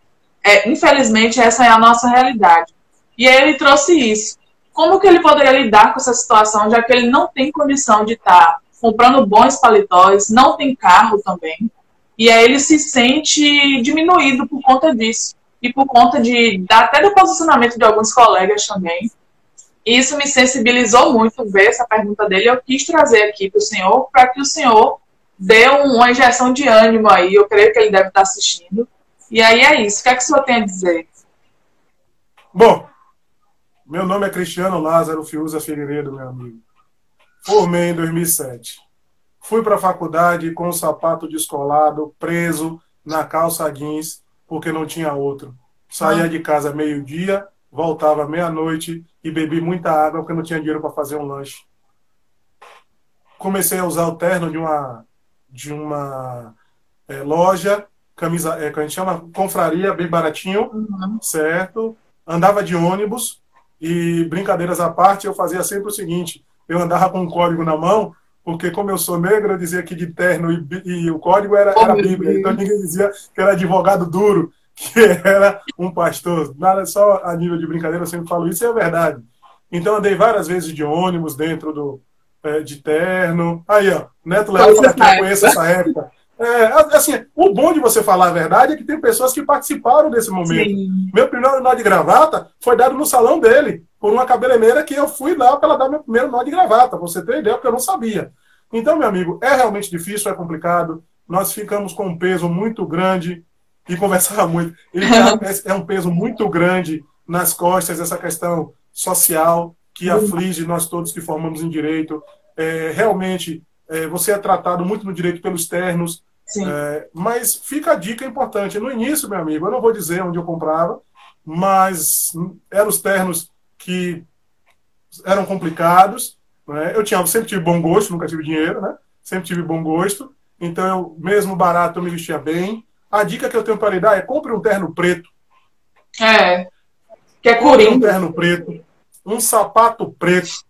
Infelizmente, essa é a nossa realidade. E aí ele trouxe isso. Como que ele poderia lidar com essa situação, já que ele não tem condição de estar comprando bons paletós, não tem carro também, e aí ele se sente diminuído por conta disso. E por conta até do posicionamento de alguns colegas também. E isso me sensibilizou muito ver essa pergunta dele. Eu quis trazer aqui para o senhor, para que o senhor dê uma injeção de ânimo aí. Eu creio que ele deve estar assistindo. E aí é isso. O que é que o senhor tem a dizer? Bom, meu nome é Cristiano Lázaro Fiuza Figueiredo, meu amigo. Formei em 2007. Fui para a faculdade com o sapato descolado, preso na calça jeans, porque não tinha outro. Saía de casa meio-dia, voltava meia-noite e bebi muita água porque não tinha dinheiro para fazer um lanche. Comecei a usar o terno de uma loja, camisa, que a gente chama confraria, bem baratinho, certo? Andava de ônibus e, brincadeiras à parte, eu fazia sempre o seguinte: eu andava com um código na mão, porque como eu sou negro, eu dizia que de terno e o código era a Bíblia. Então ninguém dizia que era advogado duro, que era um pastor. Nada, só a nível de brincadeira, eu sempre falo isso e é verdade. Então andei várias vezes de ônibus dentro de terno. Aí, ó, Neto Leão fala que eu conheço essa época. Assim, o bom de você falar a verdade é que tem pessoas que participaram desse momento. Sim. Meu primeiro nó de gravata foi dado no salão dele, por uma cabeleireira que eu fui lá para ela dar meu primeiro nó de gravata, pra você ter ideia, porque eu não sabia. Então, meu amigo, é realmente difícil, é complicado. Nós ficamos com um peso muito grande e conversava muito. É um peso muito grande nas costas, essa questão social que aflige nós todos que formamos em direito. Realmente, você é tratado muito no direito pelos ternos, mas fica a dica importante. No início, meu amigo, eu não vou dizer onde eu comprava, mas eram os ternos que eram complicados, né? Eu sempre tive bom gosto, nunca tive dinheiro, né? sempre tive bom gosto. Então, eu, mesmo barato, eu me vestia bem. A dica que eu tenho para lhe dar é compre um terno preto. Que é Compre um coringa. terno preto, um sapato preto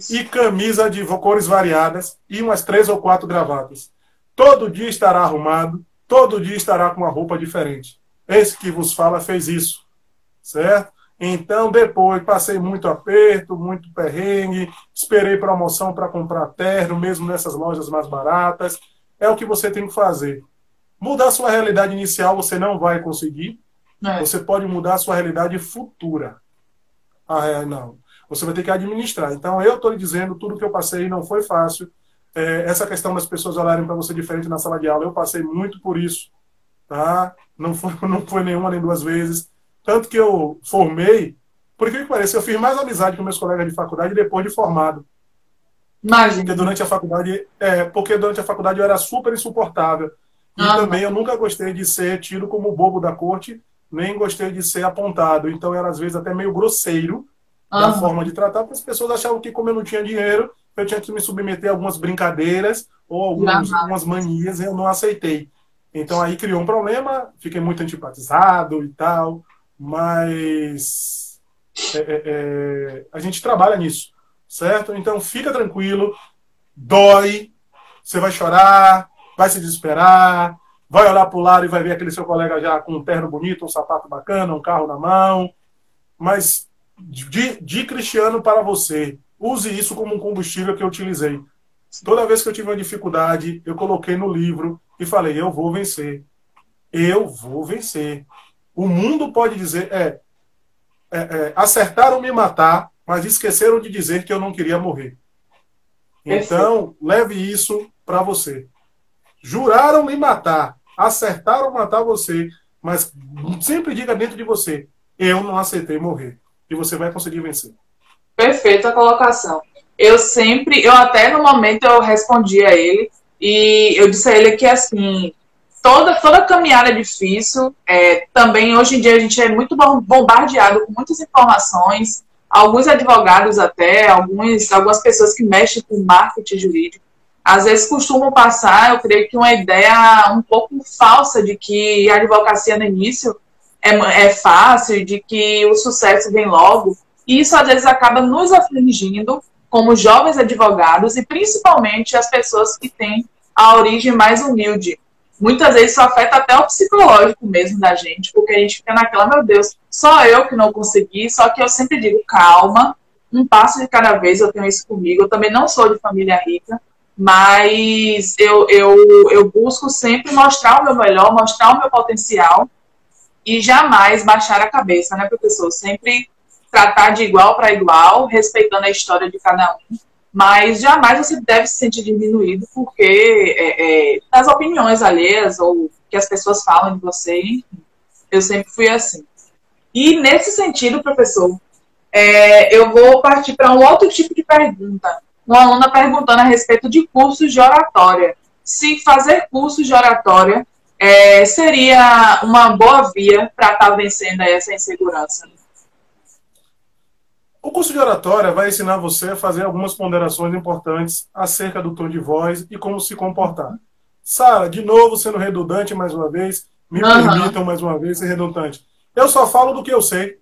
e camisa de cores variadas e umas 3 ou 4 gravatas. Todo dia estará arrumado, todo dia estará com uma roupa diferente. Esse que vos fala fez isso, certo? Então, depois, passei muito aperto, muito perrengue, esperei promoção para comprar terno, mesmo nessas lojas mais baratas. É o que você tem que fazer. Mudar a sua realidade inicial você não vai conseguir. Você pode mudar a sua realidade futura. Não. Você vai ter que administrar. Então, eu estou lhe dizendo, tudo que eu passei não foi fácil. Essa questão das pessoas olharem para você diferente na sala de aula, eu passei muito por isso. Tá? Não foi nenhuma nem duas vezes. Tanto que eu formei, por que pareça, eu fiz mais amizade com meus colegas de faculdade depois de formado. Imagina. Porque durante a faculdade eu era super insuportável. E também eu nunca gostei de ser tido como bobo da corte, nem gostei de ser apontado. Então eu era, às vezes, até meio grosseiro na forma de tratar, porque as pessoas achavam que, como eu não tinha dinheiro, eu tinha que me submeter a algumas brincadeiras ou algumas manias, e eu não aceitei. Então aí criou um problema, fiquei muito antipatizado e tal, mas a gente trabalha nisso, certo? Então fica tranquilo, dói, você vai chorar, vai se desesperar, vai olhar para o lado e vai ver aquele seu colega já com um terno bonito, um sapato bacana, um carro na mão, mas de Cristiano para você, use isso como um combustível que eu utilizei. Toda vez que eu tive uma dificuldade, eu coloquei no livro e falei, eu vou vencer. Eu vou vencer. O mundo pode dizer, acertaram me matar, mas esqueceram de dizer que eu não queria morrer. Então, leve isso para você. Juraram me matar, acertaram matar você, mas sempre diga dentro de você, eu não aceitei morrer. E você vai conseguir vencer. Perfeita a colocação. Eu até no momento eu respondi a ele e eu disse a ele que assim, toda caminhada é difícil, também hoje em dia a gente é muito bombardeado com muitas informações, alguns advogados até, algumas pessoas que mexem com marketing jurídico, às vezes costumam passar, eu creio que uma ideia um pouco falsa de que a advocacia no início é fácil, de que o sucesso vem logo, e isso às vezes acaba nos afligindo como jovens advogados e principalmente as pessoas que têm a origem mais humilde. Muitas vezes isso afeta até o psicológico mesmo da gente, porque a gente fica naquela, meu Deus, só eu que não consegui, só que eu sempre digo, calma, um passo de cada vez, eu tenho isso comigo, eu também não sou de família rica, mas eu busco sempre mostrar o meu melhor, mostrar o meu potencial e jamais baixar a cabeça, né, professor? Sempre tratar de igual para igual, respeitando a história de cada um, mas jamais você deve se sentir diminuído porque das opiniões alheias ou que as pessoas falam de você, enfim, eu sempre fui assim. E nesse sentido, professor, eu vou partir para um outro tipo de pergunta. Uma aluna perguntando a respeito de cursos de oratória. Se fazer cursos de oratória seria uma boa via para estar vencendo essa insegurança. O curso de oratória vai ensinar você a fazer algumas ponderações importantes acerca do tom de voz e como se comportar. Sara, de novo, sendo redundante mais uma vez, me permitam mais uma vez ser redundante. Eu só falo do que eu sei.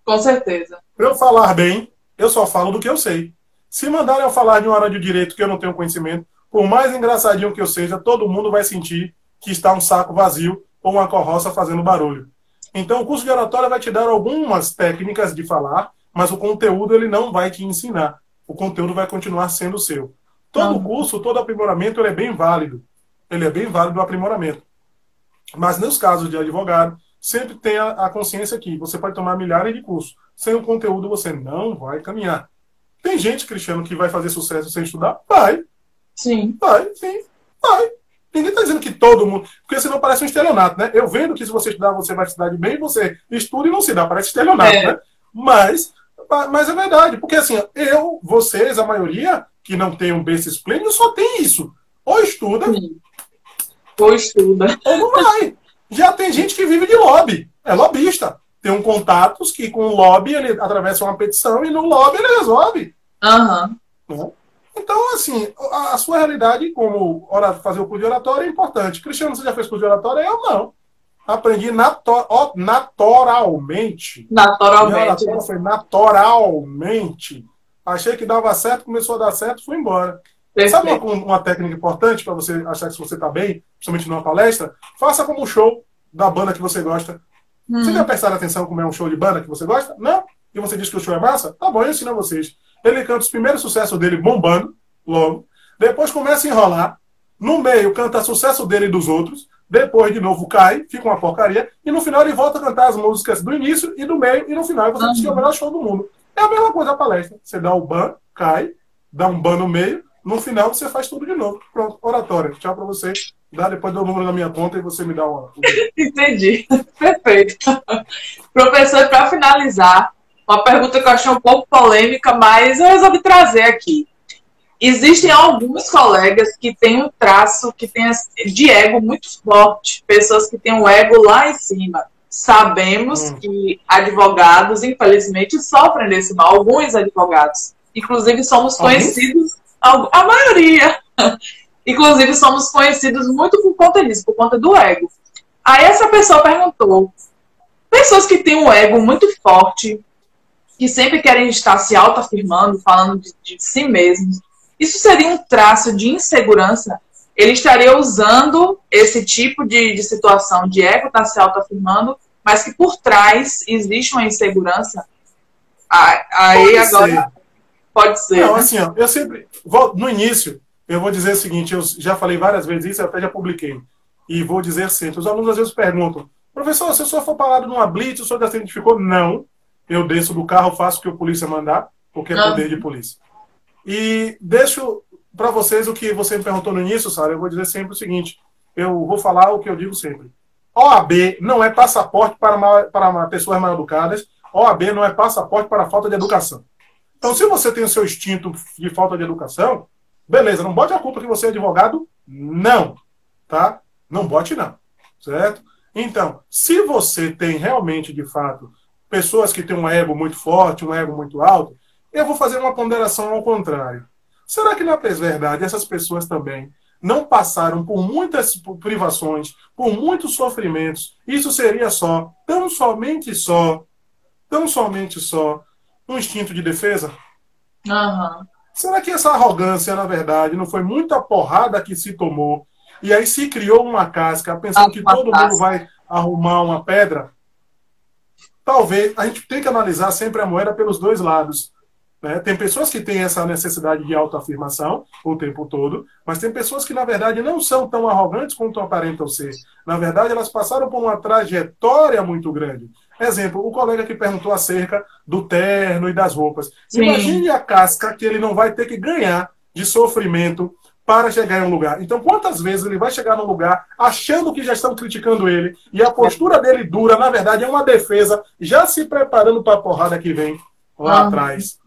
Com certeza. Para eu falar bem, eu só falo do que eu sei. Se mandarem eu falar de uma área de direito que eu não tenho conhecimento, por mais engraçadinho que eu seja, todo mundo vai sentir que está um saco vazio ou uma carroça fazendo barulho. Então, o curso de oratória vai te dar algumas técnicas de falar, mas o conteúdo ele não vai te ensinar. O conteúdo vai continuar sendo seu. Todo curso, todo aprimoramento, ele é bem válido. Ele é bem válido o aprimoramento. Mas, nos casos de advogado, sempre tenha a consciência que você pode tomar milhares de cursos. Sem o conteúdo, você não vai caminhar. Tem gente, Cristiano, que vai fazer sucesso sem estudar? Vai. Sim. Vai, sim. Vai. Ninguém está dizendo que todo mundo... Porque senão parece um estelionato, né? Eu vendo que se você estudar, você vai se dar de bem, você estuda e não se dá. Parece estelionato, né? Mas é verdade. Porque assim, vocês, a maioria, que não tem um berço esplêndido, só tem isso. Ou estuda... Ou estuda. Ou não vai. Já tem gente que vive de lobby. É lobista. Tem um contatos que com o lobby ele atravessa uma petição e no lobby ele resolve. Uhum. Né? Então, assim, a sua realidade como fazer o curso de oratória é importante. Cristiano, você já fez curso de oratória? Eu não. Aprendi naturalmente. Minha Naturalmente. oratória foi naturalmente. Achei que dava certo, começou a dar certo, fui embora. Sabe Perfeito. uma técnica importante para você achar que você está bem, principalmente numa palestra? Faça como um show da banda que você gosta. Você já prestaram atenção como é um show de banda que você gosta? Não? E você diz que o show é massa? Tá bom, eu ensino a vocês. Ele canta os primeiros sucessos dele bombando, logo. Depois começa a enrolar. No meio canta sucesso dele e dos outros. Depois, de novo, cai, fica uma porcaria. E no final ele volta a cantar as músicas do início e do meio. E no final você diz que é o melhor show do mundo. É a mesma coisa a palestra. Você dá o ban, cai, dá um ban no meio. No final você faz tudo de novo. Pronto, oratória. Tchau pra você. Dá, depois dou o número na minha conta e você me dá uma. Entendi. Perfeito. Professor, para finalizar, uma pergunta que eu achei um pouco polêmica, mas eu resolvi trazer aqui. Existem alguns colegas que têm um traço que tem de ego muito forte, pessoas que têm o ego lá em cima. Sabemos que advogados, infelizmente, sofrem desse mal, alguns advogados. Inclusive, somos conhecidos, a maioria, inclusive, somos conhecidos muito por conta disso, por conta do ego. Aí essa pessoa perguntou, pessoas que têm um ego muito forte, que sempre querem estar se autoafirmando, falando de si mesmos, isso seria um traço de insegurança? Ele estaria usando esse tipo de situação de ego, está se autoafirmando, mas que por trás existe uma insegurança? Aí agora pode ser. Não, né? assim, ó, eu sempre, no início, eu vou dizer o seguinte, eu já falei várias vezes isso, eu até já publiquei, e vou dizer sempre, os alunos às vezes perguntam, professor, se o senhor for parado numa blitz, o senhor já se identificou? Não, eu desço do carro, faço o que o polícia mandar, porque é poder de polícia. E deixo para vocês o que você me perguntou no início, Sara, eu vou dizer sempre o seguinte, eu vou falar o que eu digo sempre. OAB não é passaporte para pessoas mal educadas, OAB não é passaporte para falta de educação. Então, se você tem o seu instinto de falta de educação, beleza, não bote a culpa que você é advogado, não, tá? Não bote não, certo? Então, se você tem realmente, de fato, pessoas que têm um ego muito forte, um ego muito alto, eu vou fazer uma ponderação ao contrário. Será que, na verdade, essas pessoas também não passaram por muitas privações, por muitos sofrimentos? Isso seria tão somente só, um instinto de defesa? Será que essa arrogância, na verdade, não foi muita porrada que se tomou e aí se criou uma casca pensando que todo mundo vai arrumar uma pedra? Talvez, a gente tem que analisar sempre a moeda pelos dois lados. Né? Tem pessoas que têm essa necessidade de autoafirmação o tempo todo, mas tem pessoas que, na verdade, não são tão arrogantes quanto aparentam ser. Na verdade, elas passaram por uma trajetória muito grande. Exemplo, o colega que perguntou acerca do terno e das roupas. Sim. Imagine a casca que ele não vai ter que ganhar de sofrimento para chegar em um lugar. Então, quantas vezes ele vai chegar num lugar achando que já estão criticando ele e a postura dele dura, na verdade, é uma defesa, já se preparando para a porrada que vem lá atrás.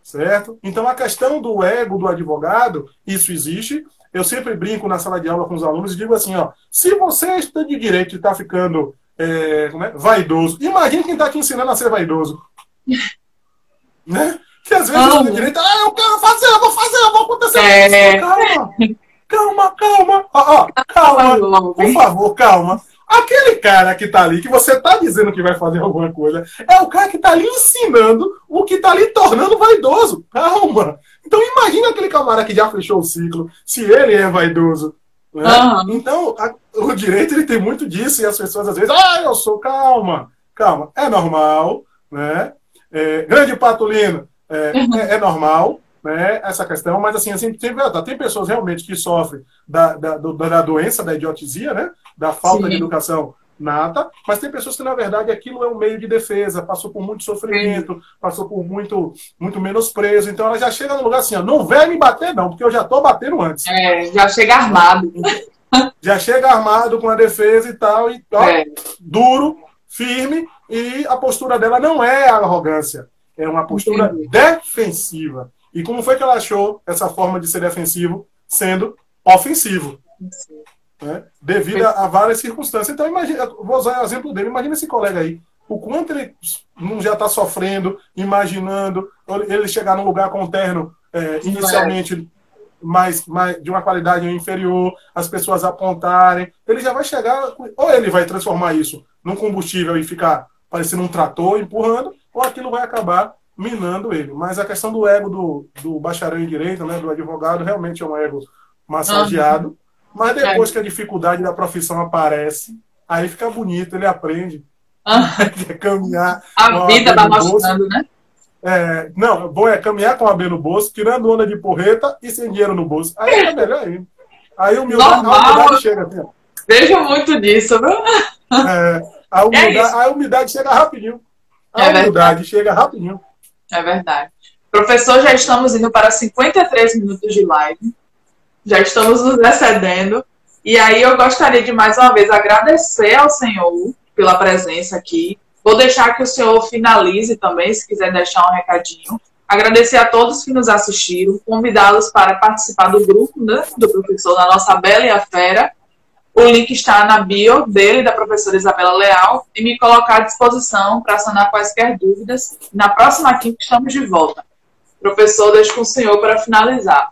Certo? Então, a questão do ego do advogado, isso existe. Eu sempre brinco na sala de aula com os alunos e digo assim, ó, se você é estudante de direito e está ficando vaidoso, imagine quem está te ensinando a ser vaidoso. Né? Que às vezes o direito, eu quero fazer, eu vou acontecer. Calma. Por favor, calma. Aquele cara que tá ali, que você tá dizendo que vai fazer alguma coisa, é o cara que tá ali ensinando o que tá ali tornando vaidoso. Calma. Então imagina aquele camarada que já fechou o ciclo, se ele é vaidoso. Né? Então, o direito ele tem muito disso, e as pessoas às vezes, eu sou, calma. É normal, né? Grande Patulino, é normal, né, essa questão, mas assim, tem pessoas realmente que sofrem da doença, da idiotesia, né, da falta de educação nata, mas tem pessoas que, na verdade, aquilo é um meio de defesa, passou por muito sofrimento, passou por muito menosprezo, então ela já chega no lugar assim, ó, não vai me bater não, porque eu já tô batendo antes. Já chega armado. Já chega armado com a defesa e tal, e duro, firme, e a postura dela não é arrogância, é uma postura defensiva. E como foi que ela achou essa forma de ser defensivo sendo ofensivo? Né? Devido a várias circunstâncias. Então, imagina, vou usar o exemplo dele. Imagina esse colega aí. O quanto ele não já está sofrendo, imaginando ele chegar num lugar com um terno inicialmente de uma qualidade inferior, as pessoas apontarem, ele já vai chegar, ou ele vai transformar isso num combustível e ficar parecendo um trator empurrando, ou aquilo vai acabar minando ele. Mas a questão do ego do bacharel em direito, né, do advogado, realmente é um ego massageado, mas depois que a dificuldade da profissão aparece, aí fica bonito, ele aprende a caminhar. A vida vai mostrando, né? Não, bom é caminhar com a B no bolso, tirando onda de porreta e sem dinheiro no bolso. Aí é melhor ainda. Aí a humildade chega assim. Vejo muito disso, viu? A humildade chega rapidinho. A humildade chega rapidinho. É verdade. Professor, já estamos indo para 53 minutos de live. Já estamos nos excedendo. E aí eu gostaria de mais uma vez agradecer ao senhor pela presença aqui. Vou deixar que o senhor finalize também, se quiser deixar um recadinho. Agradecer a todos que nos assistiram, convidá-los para participar do grupo, né, do professor na nossa Bela e a Fera. O link está na bio dele, da professora Isabela Leal, e me colocar à disposição para sanar quaisquer dúvidas. Na próxima quinta estamos de volta. Professor, deixo com o senhor para finalizar.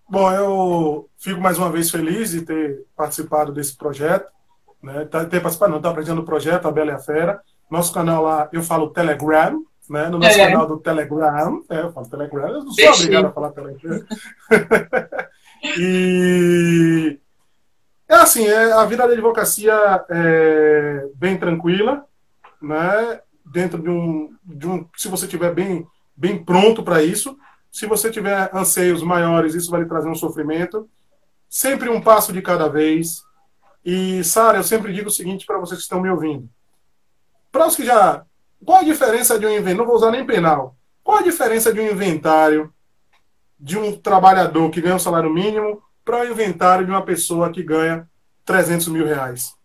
Bom, eu fico mais uma vez feliz de ter participado desse projeto. Né? Estou aprendendo o projeto A Bela e a Fera. Nosso canal lá, eu falo Telegram, né? No nosso canal do Telegram, eu falo Telegram, eu não sou obrigado a falar Telegram. E é assim, a vida da advocacia é bem tranquila, né? Dentro de um se você estiver bem pronto para isso. Se você tiver anseios maiores, isso vai lhe trazer um sofrimento. Sempre um passo de cada vez. E, Sara, eu sempre digo o seguinte para vocês que estão me ouvindo. Para os que já... Qual a diferença de um inventário? Não vou usar nem penal. Qual a diferença de um inventário de um trabalhador que ganha um salário mínimo para o inventário de uma pessoa que ganha 300 mil reais?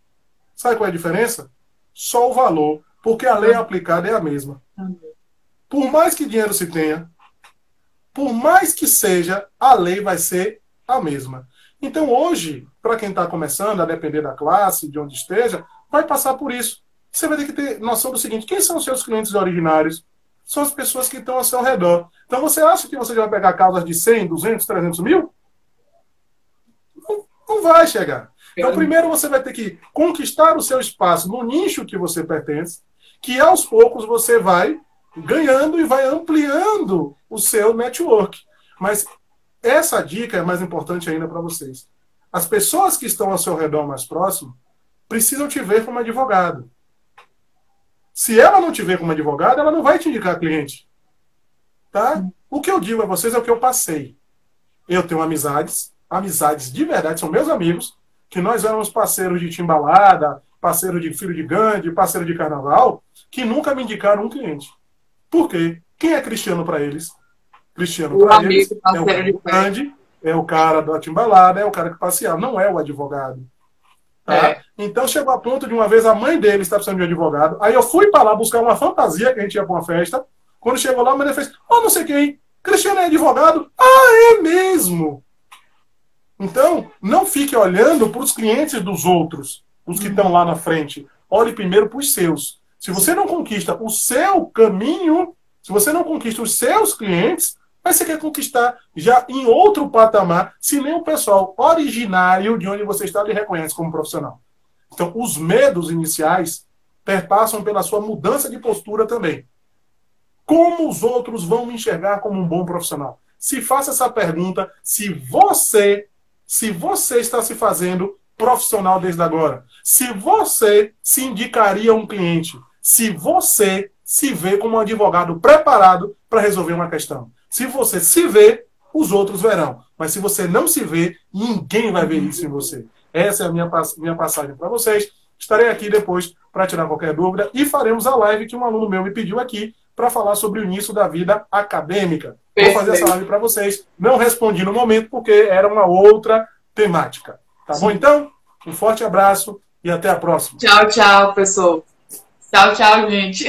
Sabe qual é a diferença? Só o valor. Porque a lei aplicada é a mesma. Por mais que dinheiro se tenha, por mais que seja, a lei vai ser a mesma. Então, hoje, para quem está começando, a depender da classe, de onde esteja, vai passar por isso. Você vai ter que ter noção do seguinte: quem são os seus clientes originários? São as pessoas que estão ao seu redor. Então, você acha que você vai pegar causas de 100, 200, 300 mil? Não vai chegar. Então, primeiro você vai ter que conquistar o seu espaço no nicho que você pertence, que aos poucos você vai ganhando e vai ampliando o seu network. Mas essa dica é mais importante ainda para vocês. As pessoas que estão ao seu redor mais próximo precisam te ver como advogado. Se ela não te ver como advogado, ela não vai te indicar cliente. Tá? O que eu digo a vocês é o que eu passei. Eu tenho amizades de verdade, são meus amigos, que nós éramos parceiros de timbalada, parceiro de filho de Gandhi, parceiro de carnaval, que nunca me indicaram um cliente. Por quê? Quem é Cristiano para eles? Cristiano para eles é o cara do Gandhi, é o cara da timbalada, é o cara que passeava, não é o advogado. Tá? Então chegou a ponto de uma vez a mãe dele estar precisando de um advogado, aí eu fui para lá buscar uma fantasia que a gente ia para uma festa. Quando chegou lá, a mãe fez: não sei quem, Cristiano é advogado? Ah, é mesmo! Então, não fique olhando para os clientes dos outros, os que estão lá na frente. Olhe primeiro para os seus. Se você não conquista o seu caminho, se você não conquista os seus clientes, mas você quer conquistar já em outro patamar, se nem o pessoal originário de onde você está lhe reconhece como profissional. Então, os medos iniciais perpassam pela sua mudança de postura também. Como os outros vão me enxergar como um bom profissional? Se faça essa pergunta, se você está se fazendo profissional desde agora, se você se indicaria um cliente, se você se vê como um advogado preparado para resolver uma questão. Se você se vê, os outros verão. Mas se você não se vê, ninguém vai ver isso em você. Essa é a minha passagem para vocês. Estarei aqui depois para tirar qualquer dúvida e faremos a live que um aluno meu me pediu aqui para falar sobre o início da vida acadêmica. Vou fazer essa live para vocês. Não respondi no momento porque era uma outra temática. Tá bom, então? Um forte abraço e até a próxima. Tchau, tchau, pessoal. Tchau, tchau, gente.